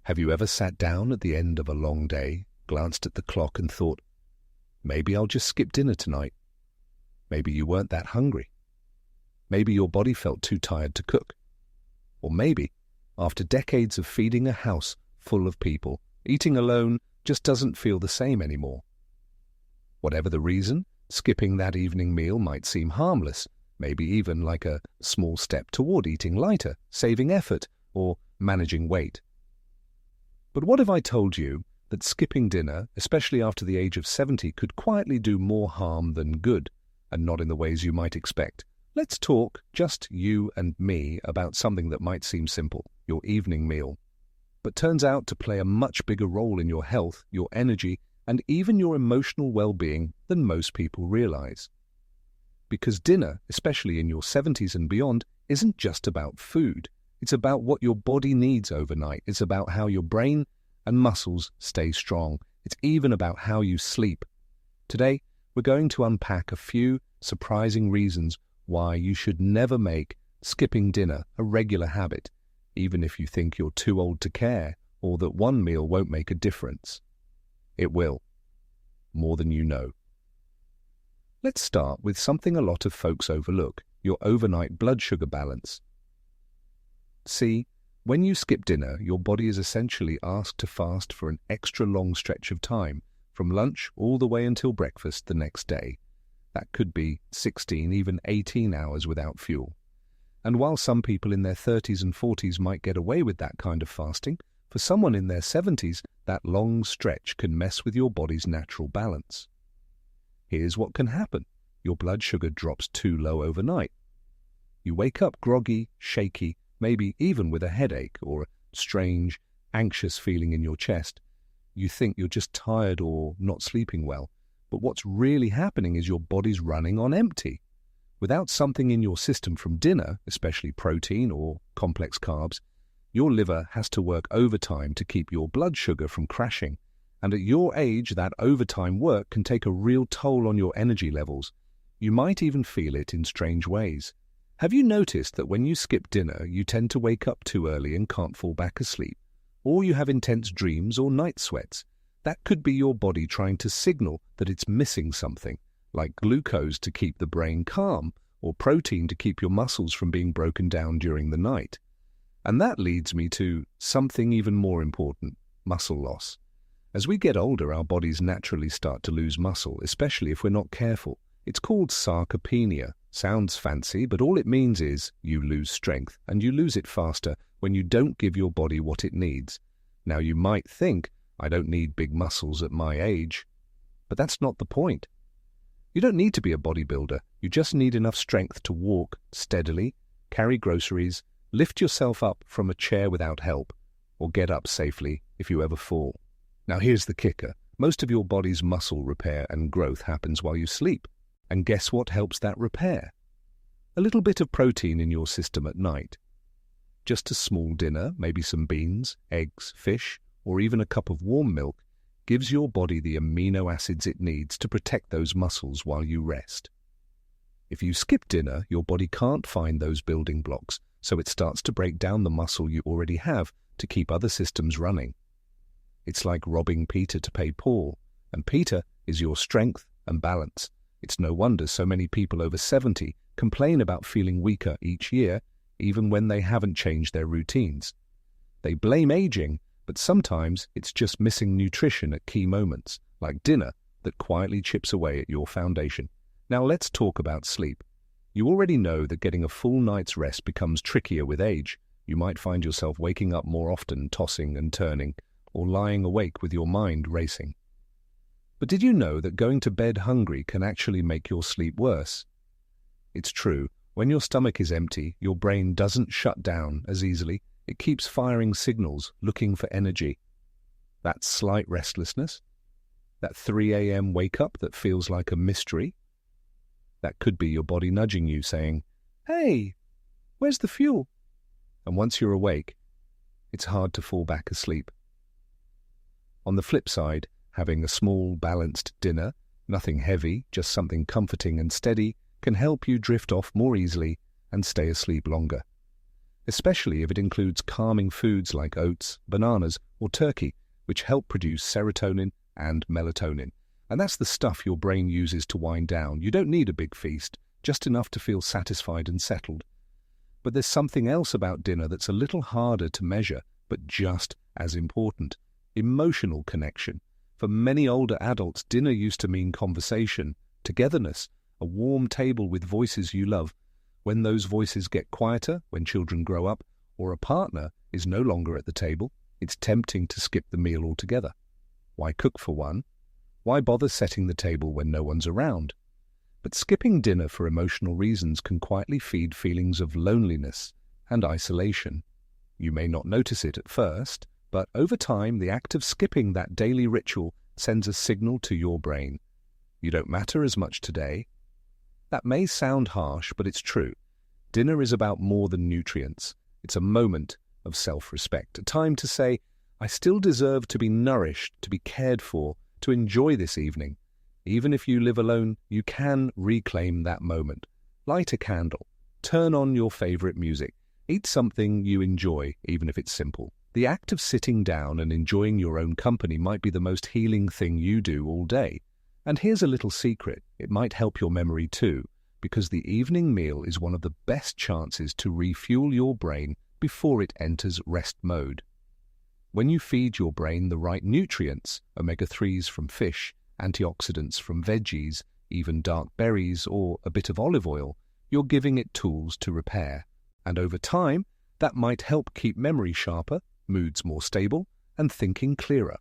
Have you ever sat down at the end of a long day, glanced at the clock and thought, maybe I'll just skip dinner tonight? Maybe you weren't that hungry. Maybe your body felt too tired to cook. Or maybe, after decades of feeding a house full of people, eating alone just doesn't feel the same anymore. Whatever the reason, skipping that evening meal might seem harmless, maybe even like a small step toward eating lighter, saving effort, or managing weight. But what if I told you that skipping dinner, especially after the age of 70, could quietly do more harm than good, and not in the ways you might expect? Let's talk, just you and me, about something that might seem simple, your evening meal, but turns out to play a much bigger role in your health, your energy, and even your emotional well-being than most people realize. Because dinner, especially in your 70s and beyond, isn't just about food. It's about what your body needs overnight. It's about how your brain and muscles stay strong. It's even about how you sleep. Today, we're going to unpack a few surprising reasons why you should never make skipping dinner a regular habit, even if you think you're too old to care or that one meal won't make a difference. It will. More than you know. Let's start with something a lot of folks overlook, your overnight blood sugar balance. See, when you skip dinner, your body is essentially asked to fast for an extra long stretch of time, from lunch all the way until breakfast the next day. That could be 16, even 18 hours without fuel. And while some people in their 30s and 40s might get away with that kind of fasting, for someone in their 70s, that long stretch can mess with your body's natural balance. Here's what can happen. Your blood sugar drops too low overnight. You wake up groggy, shaky, maybe even with a headache or a strange, anxious feeling in your chest. You think you're just tired or not sleeping well, but what's really happening is your body's running on empty. Without something in your system from dinner, especially protein or complex carbs, your liver has to work overtime to keep your blood sugar from crashing. And at your age, that overtime work can take a real toll on your energy levels. You might even feel it in strange ways. Have you noticed that when you skip dinner, you tend to wake up too early and can't fall back asleep? Or you have intense dreams or night sweats? That could be your body trying to signal that it's missing something, like glucose to keep the brain calm, or protein to keep your muscles from being broken down during the night. And that leads me to something even more important, muscle loss. As we get older, our bodies naturally start to lose muscle, especially if we're not careful. It's called sarcopenia. Sounds fancy, but all it means is you lose strength, and you lose it faster when you don't give your body what it needs. Now you might think, I don't need big muscles at my age, but that's not the point. You don't need to be a bodybuilder. You just need enough strength to walk steadily, carry groceries, lift yourself up from a chair without help, or get up safely if you ever fall. Now here's the kicker. Most of your body's muscle repair and growth happens while you sleep. And guess what helps that repair? A little bit of protein in your system at night. Just a small dinner, maybe some beans, eggs, fish, or even a cup of warm milk, gives your body the amino acids it needs to protect those muscles while you rest. If you skip dinner, your body can't find those building blocks, so it starts to break down the muscle you already have to keep other systems running. It's like robbing Peter to pay Paul, and Peter is your strength and balance. It's no wonder so many people over 70 complain about feeling weaker each year, even when they haven't changed their routines. They blame aging, but sometimes it's just missing nutrition at key moments, like dinner, that quietly chips away at your foundation. Now let's talk about sleep. You already know that getting a full night's rest becomes trickier with age. You might find yourself waking up more often, tossing and turning, or lying awake with your mind racing. But did you know that going to bed hungry can actually make your sleep worse? It's true. When your stomach is empty, your brain doesn't shut down as easily. It keeps firing signals, looking for energy. That slight restlessness, that 3 a.m. wake-up that feels like a mystery, that could be your body nudging you, saying, "Hey, where's the fuel?" And once you're awake, it's hard to fall back asleep. On the flip side, having a small, balanced dinner, nothing heavy, just something comforting and steady, can help you drift off more easily and stay asleep longer. especially if it includes calming foods like oats, bananas, or turkey, which help produce serotonin and melatonin. And that's the stuff your brain uses to wind down. You don't need a big feast, just enough to feel satisfied and settled. But there's something else about dinner that's a little harder to measure, but just as important: emotional connection. For many older adults, dinner used to mean conversation, togetherness, a warm table with voices you love. When those voices get quieter, when children grow up, or a partner is no longer at the table, it's tempting to skip the meal altogether. Why cook for one? Why bother setting the table when no one's around? But skipping dinner for emotional reasons can quietly feed feelings of loneliness and isolation. You may not notice it at first, but over time, the act of skipping that daily ritual sends a signal to your brain. You don't matter as much today. That may sound harsh, but it's true. Dinner is about more than nutrients. It's a moment of self-respect, a time to say, I still deserve to be nourished, to be cared for, to enjoy this evening. Even if you live alone, you can reclaim that moment. Light a candle, turn on your favorite music, eat something you enjoy, even if it's simple. The act of sitting down and enjoying your own company might be the most healing thing you do all day. And here's a little secret: it might help your memory too, because the evening meal is one of the best chances to refuel your brain before it enters rest mode. When you feed your brain the right nutrients, omega-3s from fish, antioxidants from veggies, even dark berries or a bit of olive oil, you're giving it tools to repair. And over time, that might help keep memory sharper, moods more stable, and thinking clearer.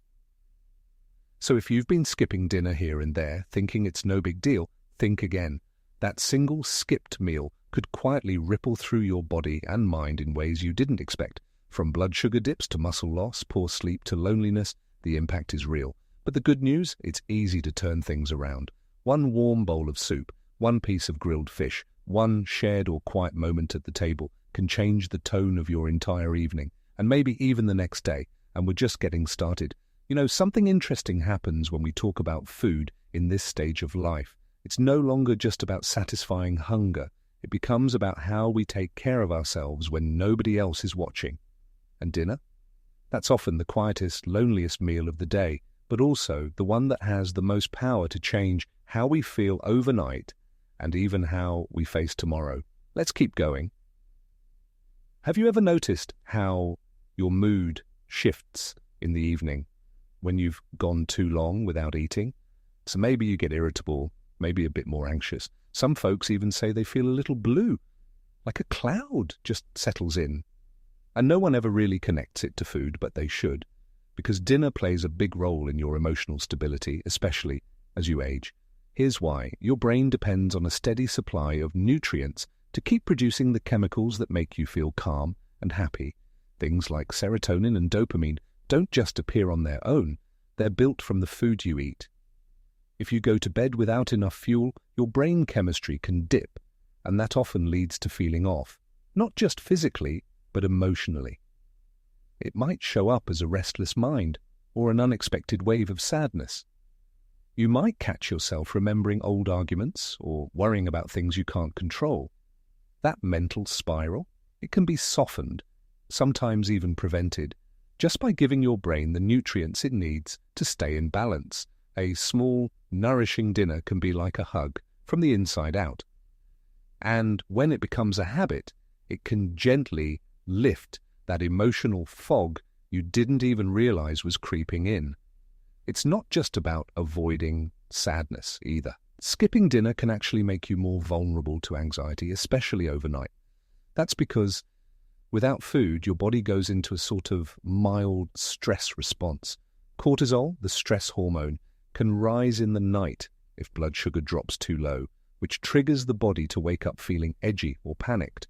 So if you've been skipping dinner here and there, thinking it's no big deal, think again. That single skipped meal could quietly ripple through your body and mind in ways you didn't expect. From blood sugar dips to muscle loss, poor sleep to loneliness, the impact is real. But the good news, it's easy to turn things around. One warm bowl of soup, one piece of grilled fish, one shared or quiet moment at the table can change the tone of your entire evening, and maybe even the next day. And we're just getting started. You know, something interesting happens when we talk about food in this stage of life. It's no longer just about satisfying hunger. It becomes about how we take care of ourselves when nobody else is watching. And dinner? That's often the quietest, loneliest meal of the day, but also the one that has the most power to change how we feel overnight and even how we face tomorrow. Let's keep going. Have you ever noticed how your mood shifts in the evening when you've gone too long without eating? So maybe you get irritable, maybe a bit more anxious. Some folks even say they feel a little blue, like a cloud just settles in. And no one ever really connects it to food, but they should, because dinner plays a big role in your emotional stability, especially as you age. Here's why. Your brain depends on a steady supply of nutrients to keep producing the chemicals that make you feel calm and happy. Things like serotonin and dopamine don't just appear on their own. They're built from the food you eat. If you go to bed without enough fuel, your brain chemistry can dip, and that often leads to feeling off, not just physically, but emotionally. It might show up as a restless mind or an unexpected wave of sadness. You might catch yourself remembering old arguments or worrying about things you can't control. That mental spiral, it can be softened, sometimes even prevented, just by giving your brain the nutrients it needs to stay in balance. A small, nourishing dinner can be like a hug from the inside out. And when it becomes a habit, it can gently lift that emotional fog you didn't even realize was creeping in. It's not just about avoiding sadness either. Skipping dinner can actually make you more vulnerable to anxiety, especially overnight. That's because without food, your body goes into a sort of mild stress response. Cortisol, the stress hormone, can rise in the night if blood sugar drops too low, which triggers the body to wake up feeling edgy or panicked.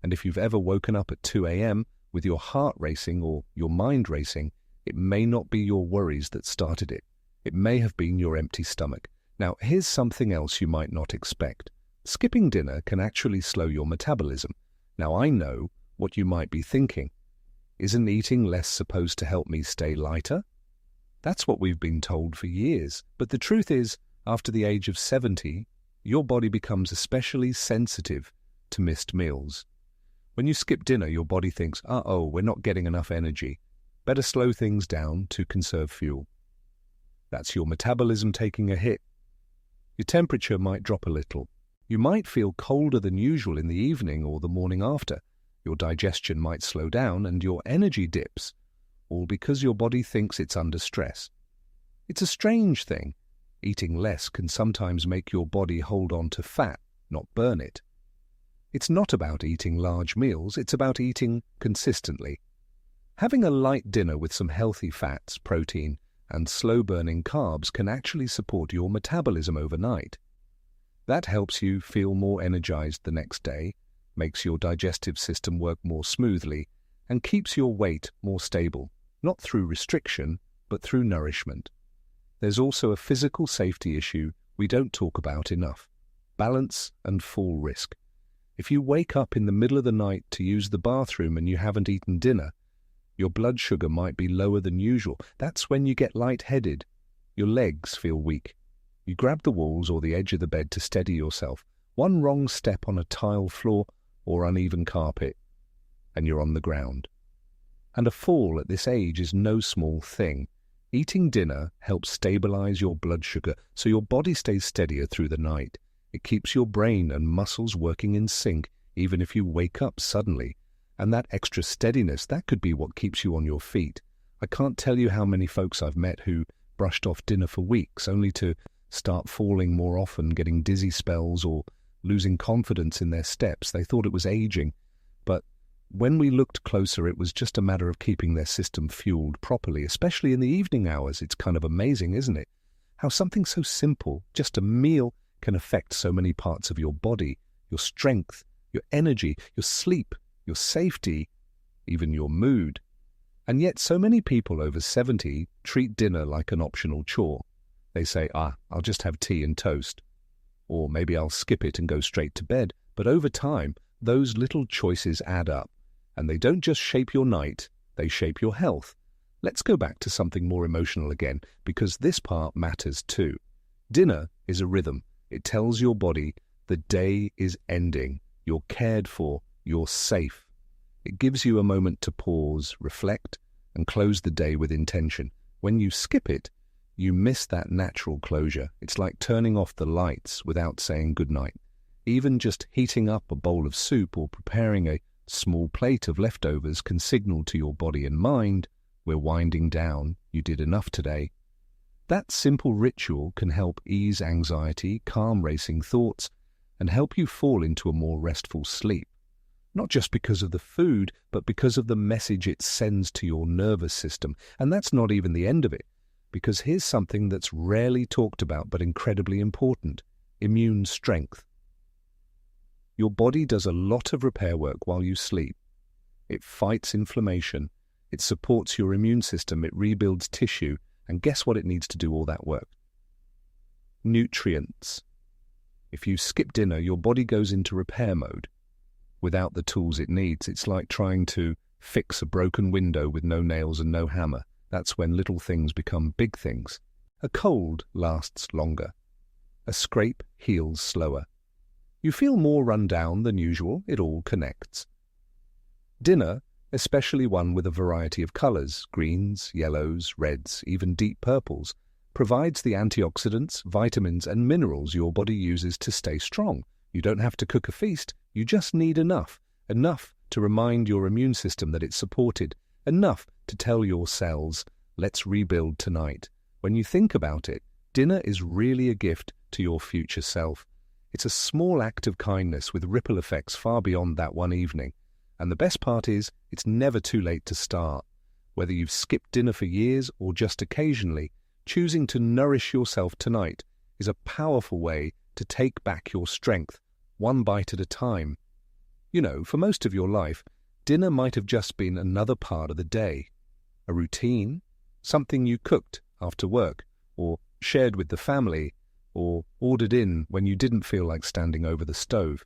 And if you've ever woken up at 2 a.m. with your heart racing or your mind racing, it may not be your worries that started it. It may have been your empty stomach. Now, here's something else you might not expect. Skipping dinner can actually slow your metabolism. Now, I know what you might be thinking. Isn't eating less supposed to help me stay lighter? That's what we've been told for years. But the truth is, after the age of 70, your body becomes especially sensitive to missed meals. When you skip dinner, your body thinks, uh-oh, we're not getting enough energy. Better slow things down to conserve fuel. That's your metabolism taking a hit. Your temperature might drop a little. You might feel colder than usual in the evening or the morning after. Your digestion might slow down and your energy dips, all because your body thinks it's under stress. It's a strange thing. Eating less can sometimes make your body hold on to fat, not burn it. It's not about eating large meals, it's about eating consistently. Having a light dinner with some healthy fats, protein, and slow-burning carbs can actually support your metabolism overnight. That helps you feel more energized the next day, makes your digestive system work more smoothly, and keeps your weight more stable, not through restriction, but through nourishment. There's also a physical safety issue we don't talk about enough: balance and fall risk. If you wake up in the middle of the night to use the bathroom and you haven't eaten dinner, your blood sugar might be lower than usual. That's when you get lightheaded. Your legs feel weak. You grab the walls or the edge of the bed to steady yourself. One wrong step on a tile floor or uneven carpet, and you're on the ground. And a fall at this age is no small thing. Eating dinner helps stabilize your blood sugar so your body stays steadier through the night. It keeps your brain and muscles working in sync, even if you wake up suddenly. And that extra steadiness, that could be what keeps you on your feet. I can't tell you how many folks I've met who brushed off dinner for weeks, only to start falling more often, getting dizzy spells, or losing confidence in their steps. They thought it was aging. But when we looked closer, it was just a matter of keeping their system fueled properly, especially in the evening hours. It's kind of amazing, isn't it? How something so simple, just a meal, can affect so many parts of your body, your strength, your energy, your sleep, your safety, even your mood. And yet so many people over 70 treat dinner like an optional chore. They say, I'll just have tea and toast. Or maybe I'll skip it and go straight to bed. But over time, those little choices add up. And they don't just shape your night, they shape your health. Let's go back to something more emotional again, because this part matters too. Dinner is a rhythm. It tells your body the day is ending. You're cared for. You're safe. It gives you a moment to pause, reflect, and close the day with intention. When you skip it, you miss that natural closure. It's like turning off the lights without saying goodnight. Even just heating up a bowl of soup or preparing a small plate of leftovers can signal to your body and mind, we're winding down, you did enough today. That simple ritual can help ease anxiety, calm racing thoughts, and help you fall into a more restful sleep. Not just because of the food, but because of the message it sends to your nervous system. And that's not even the end of it, because here's something that's rarely talked about but incredibly important: immune strength. Your body does a lot of repair work while you sleep. It fights inflammation, it supports your immune system, it rebuilds tissue, and guess what it needs to do all that work? Nutrients. If you skip dinner, your body goes into repair mode. Without the tools it needs, it's like trying to fix a broken window with no nails and no hammer. That's when little things become big things. A cold lasts longer. A scrape heals slower. You feel more run down than usual. It all connects. Dinner, especially one with a variety of colors, greens, yellows, reds, even deep purples, provides the antioxidants, vitamins, and minerals your body uses to stay strong. You don't have to cook a feast, you just need enough to remind your immune system that it's supported, enough to tell your cells, let's rebuild tonight. When you think about it, dinner is really a gift to your future self. It's a small act of kindness with ripple effects far beyond that one evening. And the best part is, it's never too late to start. Whether you've skipped dinner for years or just occasionally, choosing to nourish yourself tonight is a powerful way to take back your strength, one bite at a time. You know, for most of your life, dinner might have just been another part of the day. A routine, something you cooked after work, or shared with the family, or ordered in when you didn't feel like standing over the stove.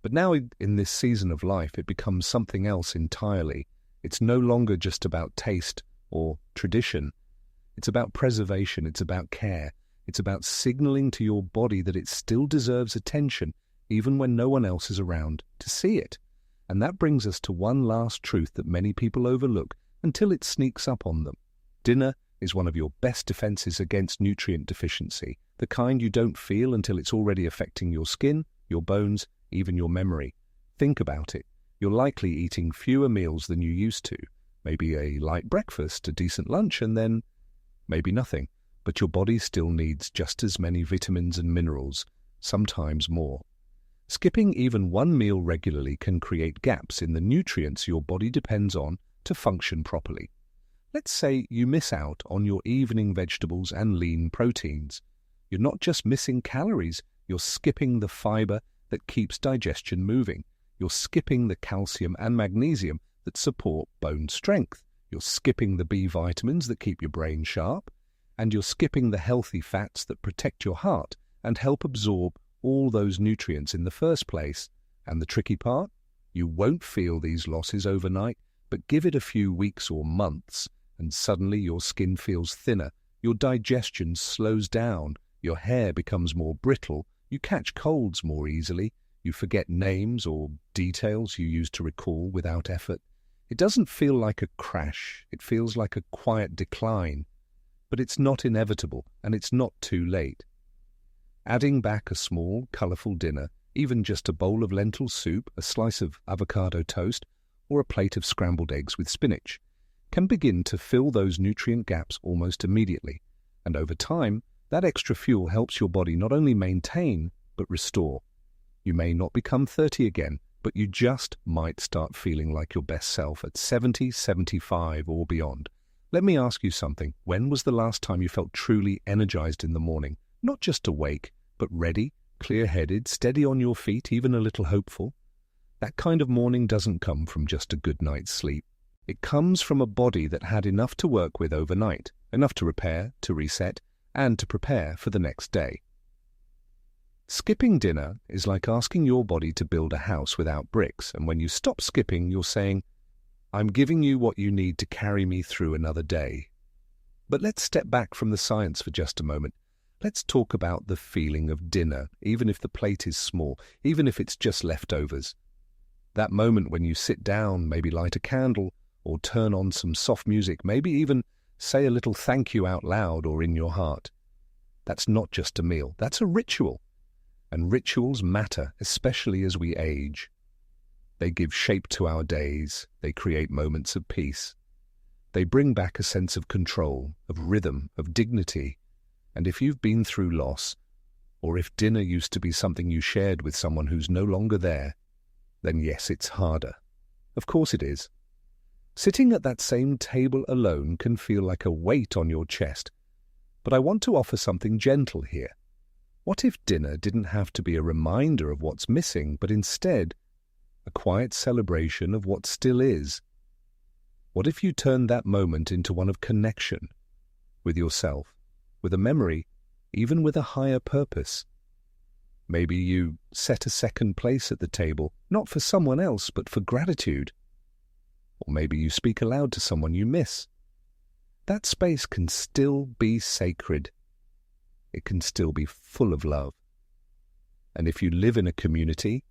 But now in this season of life, it becomes something else entirely. It's no longer just about taste or tradition. It's about preservation, it's about care. It's about signaling to your body that it still deserves attention, even when no one else is around to see it. And that brings us to one last truth that many people overlook until it sneaks up on them. Dinner is one of your best defenses against nutrient deficiency, the kind you don't feel until it's already affecting your skin, your bones, even your memory. Think about it. You're likely eating fewer meals than you used to. Maybe a light breakfast, a decent lunch, and then maybe nothing. But your body still needs just as many vitamins and minerals, sometimes more. Skipping even one meal regularly can create gaps in the nutrients your body depends on to function properly. Let's say you miss out on your evening vegetables and lean proteins. You're not just missing calories, you're skipping the fiber that keeps digestion moving. You're skipping the calcium and magnesium that support bone strength. You're skipping the B vitamins that keep your brain sharp. And you're skipping the healthy fats that protect your heart and help absorb all those nutrients in the first place. And the tricky part? You won't feel these losses overnight, but give it a few weeks or months, and suddenly your skin feels thinner, your digestion slows down, your hair becomes more brittle, you catch colds more easily, you forget names or details you used to recall without effort. It doesn't feel like a crash, it feels like a quiet decline. But it's not inevitable, and it's not too late. Adding back a small, colourful dinner, even just a bowl of lentil soup, a slice of avocado toast, or a plate of scrambled eggs with spinach, can begin to fill those nutrient gaps almost immediately. And over time, that extra fuel helps your body not only maintain, but restore. You may not become 30 again, but you just might start feeling like your best self at 70, 75, or beyond. Let me ask you something. When was the last time you felt truly energized in the morning? Not just awake, but ready, clear-headed, steady on your feet, even a little hopeful? That kind of morning doesn't come from just a good night's sleep. It comes from a body that had enough to work with overnight, enough to repair, to reset, and to prepare for the next day. Skipping dinner is like asking your body to build a house without bricks, and when you stop skipping, you're saying, I'm giving you what you need to carry me through another day. But let's step back from the science for just a moment. Let's talk about the feeling of dinner, even if the plate is small, even if it's just leftovers. That moment when you sit down, maybe light a candle, or turn on some soft music, maybe even say a little thank you out loud or in your heart. That's not just a meal, that's a ritual. And rituals matter, especially as we age. They give shape to our days, they create moments of peace. They bring back a sense of control, of rhythm, of dignity. And if you've been through loss, or if dinner used to be something you shared with someone who's no longer there, then yes, it's harder. Of course it is. Sitting at that same table alone can feel like a weight on your chest. But I want to offer something gentle here. What if dinner didn't have to be a reminder of what's missing, but instead a quiet celebration of what still is? What if you turned that moment into one of connection with yourself, with a memory, even with a higher purpose? Maybe you set a second place at the table, not for someone else, but for gratitude. Or maybe you speak aloud to someone you miss. That space can still be sacred. It can still be full of love. And if you live in a community,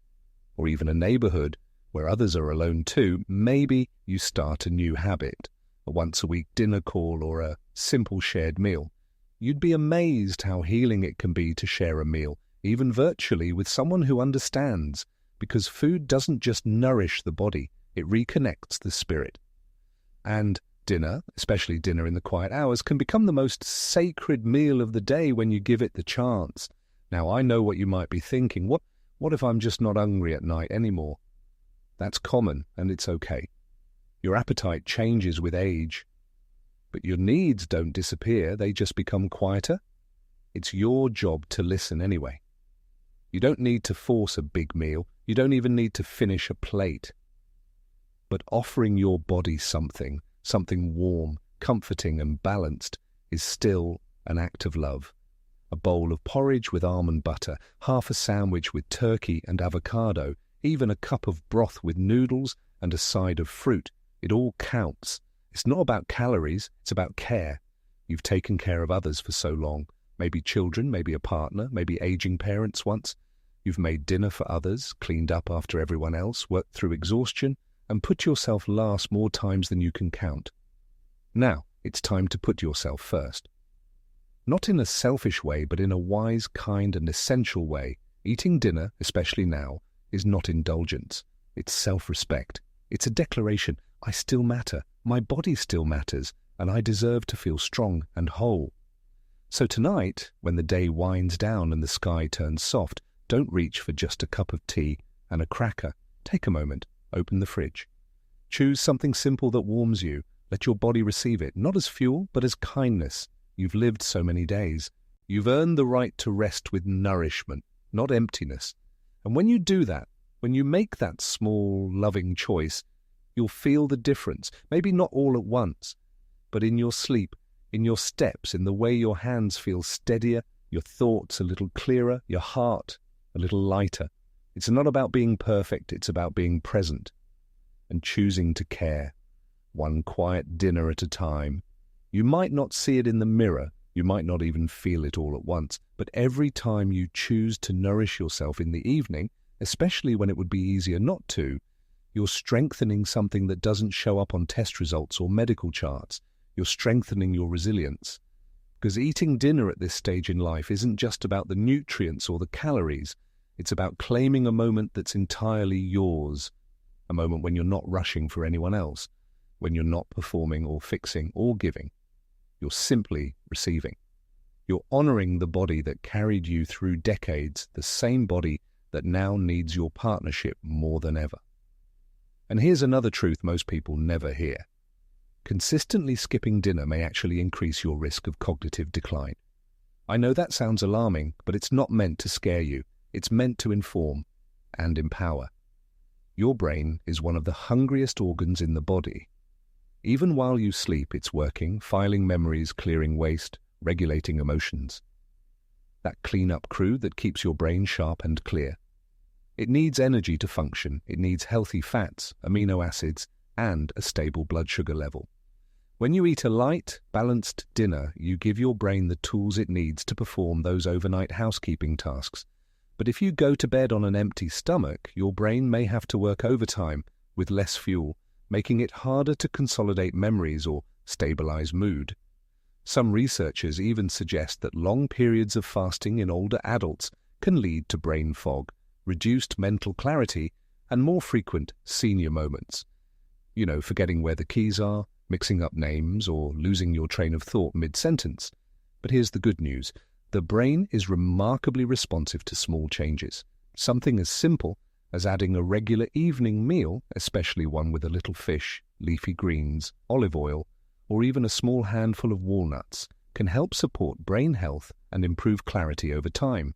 or even a neighborhood, where others are alone too, maybe you start a new habit, a once-a-week dinner call or a simple shared meal. You'd be amazed how healing it can be to share a meal, even virtually, with someone who understands, because food doesn't just nourish the body, it reconnects the spirit. And dinner, especially dinner in the quiet hours, can become the most sacred meal of the day when you give it the chance. Now, I know what you might be thinking. What if I'm just not hungry at night anymore? That's common, and it's okay. Your appetite changes with age. But your needs don't disappear, they just become quieter. It's your job to listen anyway. You don't need to force a big meal. You don't even need to finish a plate. But offering your body something warm, comforting and balanced, is still an act of love. A bowl of porridge with almond butter, half a sandwich with turkey and avocado, even a cup of broth with noodles and a side of fruit. It all counts. It's not about calories, it's about care. You've taken care of others for so long. Maybe children, maybe a partner, maybe aging parents once. You've made dinner for others, cleaned up after everyone else, worked through exhaustion, and put yourself last more times than you can count. Now, it's time to put yourself first. Not in a selfish way, but in a wise, kind, and essential way. Eating dinner, especially now, is not indulgence. It's self-respect. It's a declaration, I still matter, my body still matters, and I deserve to feel strong and whole. So tonight, when the day winds down and the sky turns soft, don't reach for just a cup of tea and a cracker. Take a moment, open the fridge. Choose something simple that warms you. Let your body receive it, not as fuel, but as kindness. You've lived so many days. You've earned the right to rest with nourishment, not emptiness. And when you do that, when you make that small, loving choice, you'll feel the difference, maybe not all at once, but in your sleep, in your steps, in the way your hands feel steadier, your thoughts a little clearer, your heart a little lighter. It's not about being perfect, it's about being present and choosing to care, one quiet dinner at a time. You might not see it in the mirror, you might not even feel it all at once, but every time you choose to nourish yourself in the evening, especially when it would be easier not to, you're strengthening something that doesn't show up on test results or medical charts. You're strengthening your resilience. Because eating dinner at this stage in life isn't just about the nutrients or the calories. It's about claiming a moment that's entirely yours, a moment when you're not rushing for anyone else, when you're not performing or fixing or giving. You're simply receiving. You're honoring the body that carried you through decades, the same body that now needs your partnership more than ever. And here's another truth most people never hear. Consistently skipping dinner may actually increase your risk of cognitive decline. I know that sounds alarming, but it's not meant to scare you. It's meant to inform and empower. Your brain is one of the hungriest organs in the body. Even while you sleep, it's working, filing memories, clearing waste, regulating emotions. That clean-up crew that keeps your brain sharp and clear. It needs energy to function. It needs healthy fats, amino acids, and a stable blood sugar level. When you eat a light, balanced dinner, you give your brain the tools it needs to perform those overnight housekeeping tasks. But if you go to bed on an empty stomach, your brain may have to work overtime with less fuel, making it harder to consolidate memories or stabilize mood. Some researchers even suggest that long periods of fasting in older adults can lead to brain fog, reduced mental clarity, and more frequent senior moments. You know, forgetting where the keys are, mixing up names, or losing your train of thought mid-sentence. But here's the good news. The brain is remarkably responsive to small changes. Something as simple as adding a regular evening meal, especially one with a little fish, leafy greens, olive oil, or even a small handful of walnuts, can help support brain health and improve clarity over time.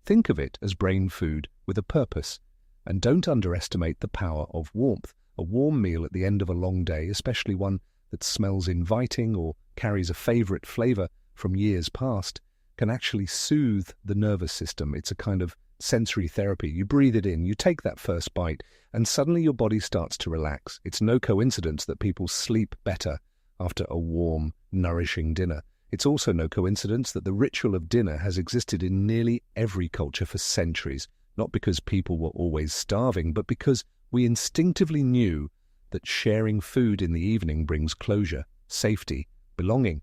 Think of it as brain food with a purpose, and don't underestimate the power of warmth. A warm meal at the end of a long day, especially one that smells inviting or carries a favorite flavor from years past, can actually soothe the nervous system. It's a kind of sensory therapy. You breathe it in, you take that first bite, and suddenly your body starts to relax. It's no coincidence that people sleep better after a warm, nourishing dinner. It's also no coincidence that the ritual of dinner has existed in nearly every culture for centuries, not because people were always starving, but because we instinctively knew that sharing food in the evening brings closure, safety, belonging.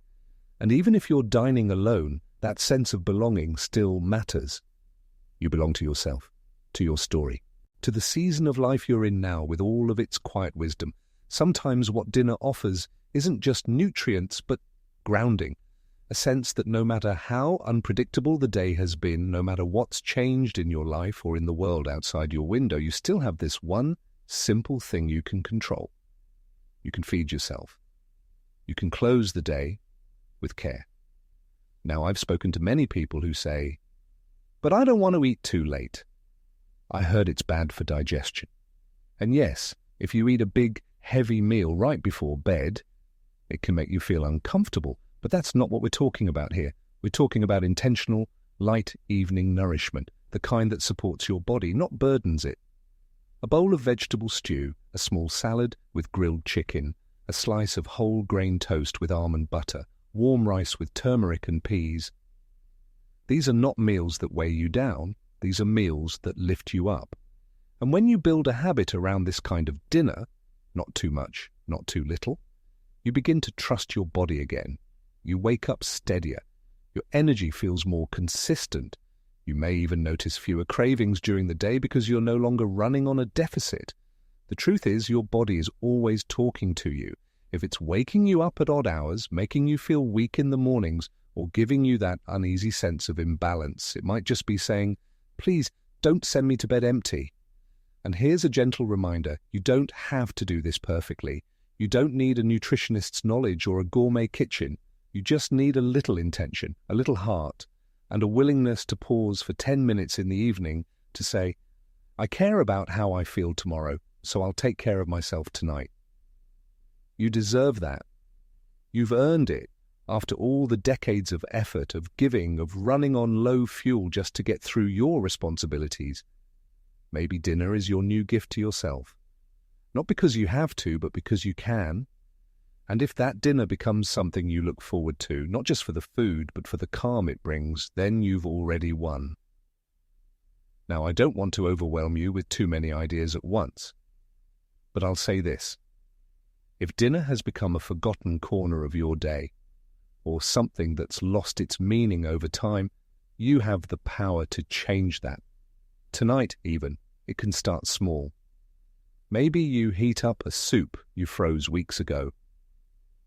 And even if you're dining alone, that sense of belonging still matters. You belong to yourself, to your story, to the season of life you're in now with all of its quiet wisdom. Sometimes what dinner offers isn't just nutrients, but grounding. A sense that no matter how unpredictable the day has been, no matter what's changed in your life or in the world outside your window, you still have this one simple thing you can control. You can feed yourself. You can close the day with care. Now, I've spoken to many people who say, "But I don't want to eat too late. I heard it's bad for digestion." And yes, if you eat a big, heavy meal right before bed, it can make you feel uncomfortable. But that's not what we're talking about here. We're talking about intentional, light evening nourishment, the kind that supports your body, not burdens it. A bowl of vegetable stew, a small salad with grilled chicken, a slice of whole grain toast with almond butter, warm rice with turmeric and peas. These are not meals that weigh you down. These are meals that lift you up. And when you build a habit around this kind of dinner, not too much, not too little, you begin to trust your body again. You wake up steadier. Your energy feels more consistent. You may even notice fewer cravings during the day because you're no longer running on a deficit. The truth is, your body is always talking to you. If it's waking you up at odd hours, making you feel weak in the mornings, or giving you that uneasy sense of imbalance, it might just be saying, please don't send me to bed empty. And here's a gentle reminder, you don't have to do this perfectly. You don't need a nutritionist's knowledge or a gourmet kitchen. You just need a little intention, a little heart, and a willingness to pause for 10 minutes in the evening to say, I care about how I feel tomorrow, so I'll take care of myself tonight. You deserve that. You've earned it after all the decades of effort, of giving, of running on low fuel just to get through your responsibilities. Maybe dinner is your new gift to yourself. Not because you have to, but because you can. And if that dinner becomes something you look forward to, not just for the food, but for the calm it brings, then you've already won. Now, I don't want to overwhelm you with too many ideas at once, but I'll say this. If dinner has become a forgotten corner of your day, or something that's lost its meaning over time, you have the power to change that. Tonight, even, it can start small. Maybe you heat up a soup you froze weeks ago.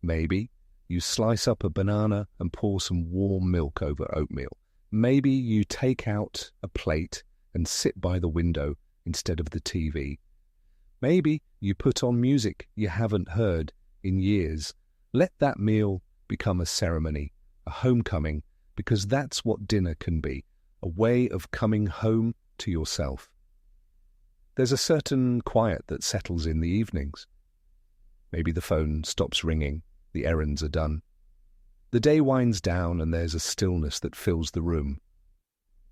Maybe you slice up a banana and pour some warm milk over oatmeal. Maybe you take out a plate and sit by the window instead of the TV. Maybe you put on music you haven't heard in years. Let that meal become a ceremony, a homecoming, because that's what dinner can be, a way of coming home to yourself. There's a certain quiet that settles in the evenings. Maybe the phone stops ringing, the errands are done. The day winds down and there's a stillness that fills the room.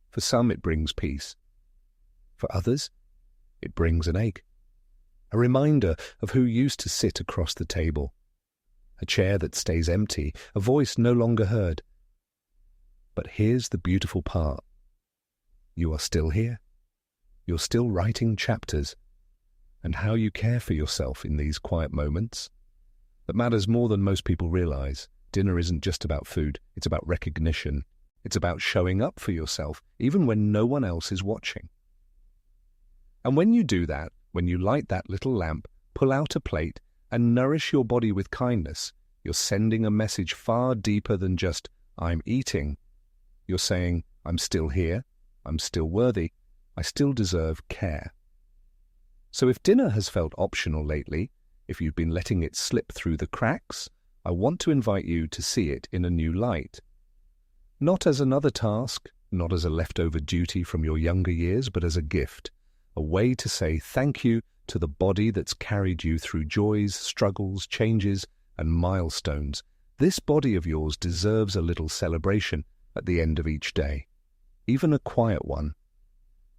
For some it brings peace. For others, it brings an ache. A reminder of who used to sit across the table. A chair that stays empty, a voice no longer heard. But here's the beautiful part. You are still here. You're still writing chapters. And how you care for yourself in these quiet moments, that matters more than most people realize. Dinner isn't just about food. It's about recognition. It's about showing up for yourself, even when no one else is watching. And when you do that, when you light that little lamp, pull out a plate, and nourish your body with kindness, you're sending a message far deeper than just, I'm eating. You're saying, I'm still here, I'm still worthy, I still deserve care. So if dinner has felt optional lately, if you've been letting it slip through the cracks, I want to invite you to see it in a new light. Not as another task, not as a leftover duty from your younger years, but as a gift, a way to say thank you to the body that's carried you through joys, struggles, changes, and milestones. This body of yours deserves a little celebration at the end of each day, even a quiet one.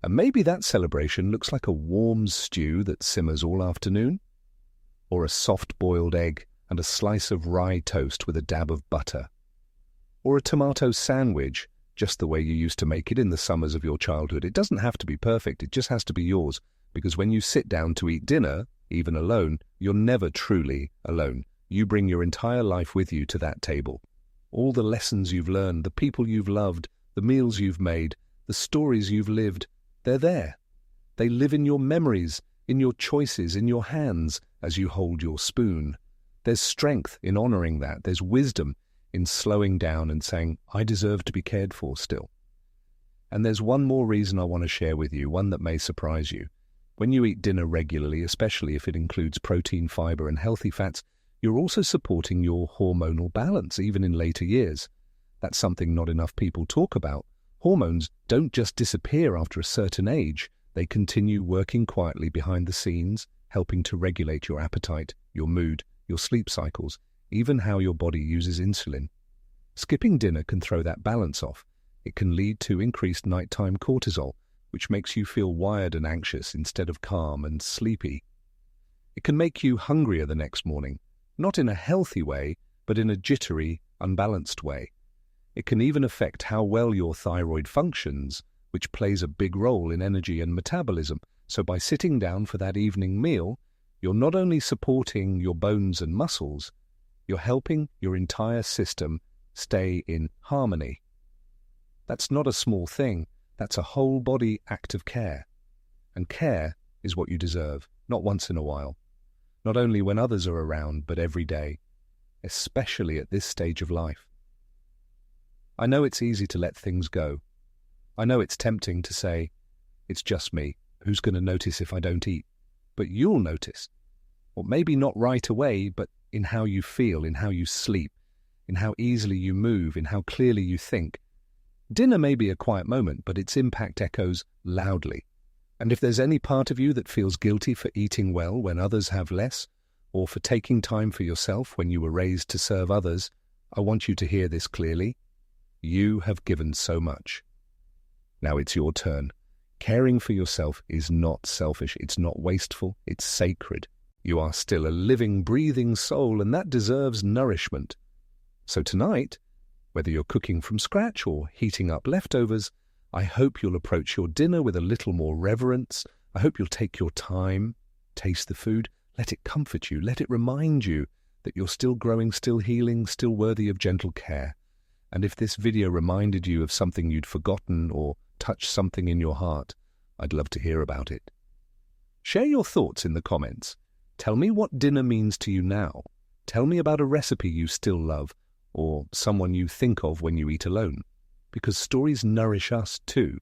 And maybe that celebration looks like a warm stew that simmers all afternoon, or a soft-boiled egg and a slice of rye toast with a dab of butter, or a tomato sandwich, just the way you used to make it in the summers of your childhood. It doesn't have to be perfect, it just has to be yours, because when you sit down to eat dinner, even alone, you're never truly alone. You bring your entire life with you to that table. All the lessons you've learned, the people you've loved, the meals you've made, the stories you've lived, they're there. They live in your memories, in your choices, in your hands as you hold your spoon. There's strength in honoring that. There's wisdom in slowing down and saying, I deserve to be cared for still. And there's one more reason I want to share with you, one that may surprise you. When you eat dinner regularly, especially if it includes protein, fiber, and healthy fats, you're also supporting your hormonal balance, even in later years. That's something not enough people talk about. Hormones don't just disappear after a certain age. They continue working quietly behind the scenes, helping to regulate your appetite, your mood, your sleep cycles, even how your body uses insulin. Skipping dinner can throw that balance off. It can lead to increased nighttime cortisol, which makes you feel wired and anxious instead of calm and sleepy. It can make you hungrier the next morning, not in a healthy way, but in a jittery, unbalanced way. It can even affect how well your thyroid functions, which plays a big role in energy and metabolism. So by sitting down for that evening meal, you're not only supporting your bones and muscles, you're helping your entire system stay in harmony. That's not a small thing. That's a whole body act of care. And care is what you deserve, not once in a while. Not only when others are around, but every day, especially at this stage of life. I know it's easy to let things go. I know it's tempting to say, it's just me. Who's going to notice if I don't eat? But you'll notice. Or maybe not right away, but in how you feel, in how you sleep, in how easily you move, in how clearly you think. Dinner may be a quiet moment, but its impact echoes loudly. And if there's any part of you that feels guilty for eating well when others have less, or for taking time for yourself when you were raised to serve others, I want you to hear this clearly. You have given so much. Now it's your turn. Caring for yourself is not selfish, it's not wasteful, it's sacred. You are still a living, breathing soul, and that deserves nourishment. So tonight, whether you're cooking from scratch or heating up leftovers, I hope you'll approach your dinner with a little more reverence. I hope you'll take your time, taste the food, let it comfort you, let it remind you that you're still growing, still healing, still worthy of gentle care. And if this video reminded you of something you'd forgotten or touched something in your heart, I'd love to hear about it. Share your thoughts in the comments. Tell me what dinner means to you now. Tell me about a recipe you still love, or someone you think of when you eat alone, because stories nourish us too.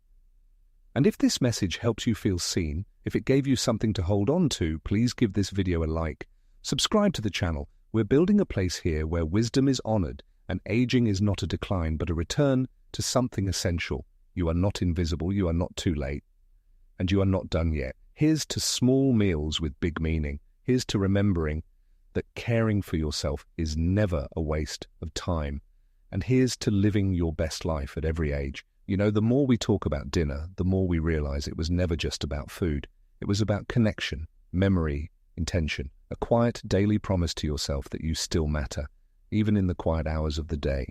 And if this message helps you feel seen, if it gave you something to hold on to, please give this video a like. Subscribe to the channel. We're building a place here where wisdom is honored and aging is not a decline but a return to something essential. You are not invisible, you are not too late, and you are not done yet. Here's to small meals with big meaning. Here's to remembering that caring for yourself is never a waste of time. And here's to living your best life at every age. You know, the more we talk about dinner, the more we realize it was never just about food. It was about connection, memory, intention, a quiet daily promise to yourself that you still matter, even in the quiet hours of the day.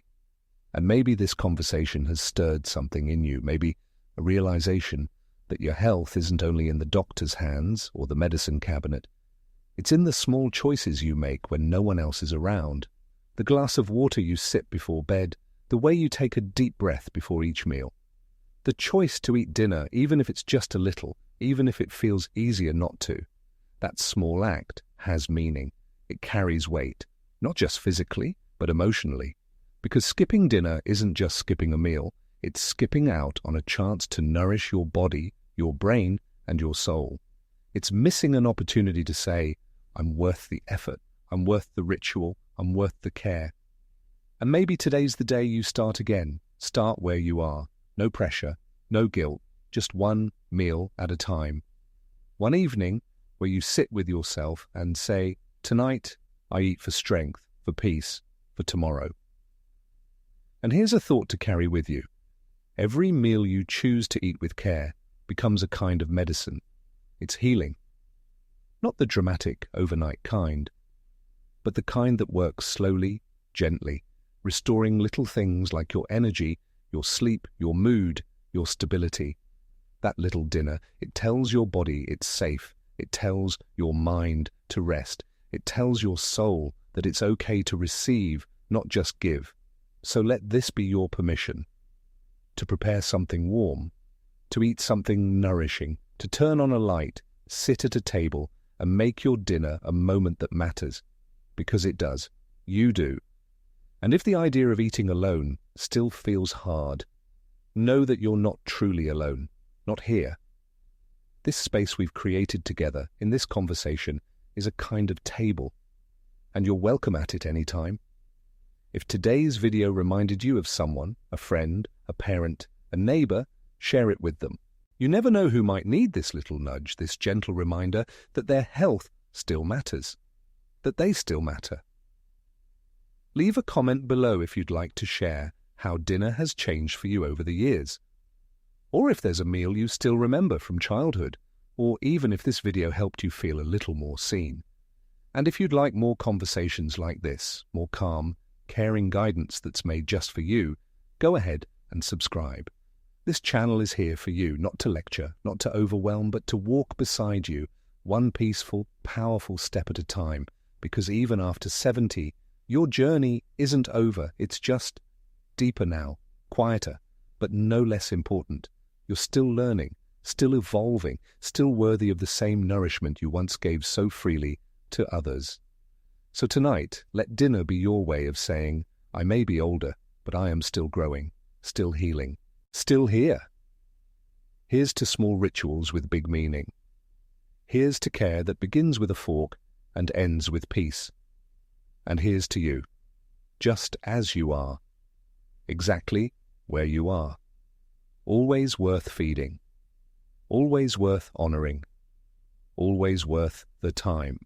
And maybe this conversation has stirred something in you, maybe a realization that your health isn't only in the doctor's hands or the medicine cabinet. It's in the small choices you make when no one else is around. The glass of water you sip before bed, the way you take a deep breath before each meal. The choice to eat dinner, even if it's just a little, even if it feels easier not to. That small act has meaning. It carries weight, not just physically, but emotionally. Because skipping dinner isn't just skipping a meal, it's skipping out on a chance to nourish your body, your brain, and your soul. It's missing an opportunity to say, I'm worth the effort, I'm worth the ritual, I'm worth the care. And maybe today's the day you start again. Start where you are. No pressure, no guilt, just one meal at a time. One evening where you sit with yourself and say, tonight I eat for strength, for peace, for tomorrow. And here's a thought to carry with you. Every meal you choose to eat with care becomes a kind of medicine. It's healing. Not the dramatic, overnight kind, but the kind that works slowly, gently, restoring little things like your energy, your sleep, your mood, your stability. That little dinner, it tells your body it's safe. It tells your mind to rest. It tells your soul that it's okay to receive, not just give. So let this be your permission to prepare something warm, to eat something nourishing, to turn on a light, sit at a table, and make your dinner a moment that matters. Because it does. You do. And if the idea of eating alone still feels hard, know that you're not truly alone, not here. This space we've created together in this conversation is a kind of table, and you're welcome at it any time. If today's video reminded you of someone, a friend, a parent, a neighbor, share it with them. You never know who might need this little nudge, this gentle reminder that their health still matters, that they still matter. Leave a comment below if you'd like to share how dinner has changed for you over the years, or if there's a meal you still remember from childhood, or even if this video helped you feel a little more seen. And if you'd like more conversations like this, more calm, caring guidance that's made just for you, go ahead and subscribe. This channel is here for you, not to lecture, not to overwhelm, but to walk beside you, one peaceful, powerful step at a time, because even after 70, your journey isn't over. It's just deeper now, quieter, but no less important. You're still learning, still evolving, still worthy of the same nourishment you once gave so freely to others. So tonight, let dinner be your way of saying, I may be older, but I am still growing, still healing, still here. Here's to small rituals with big meaning. Here's to care that begins with a fork and ends with peace. And here's to you, just as you are, exactly where you are. Always worth feeding, always worth honoring, always worth the time.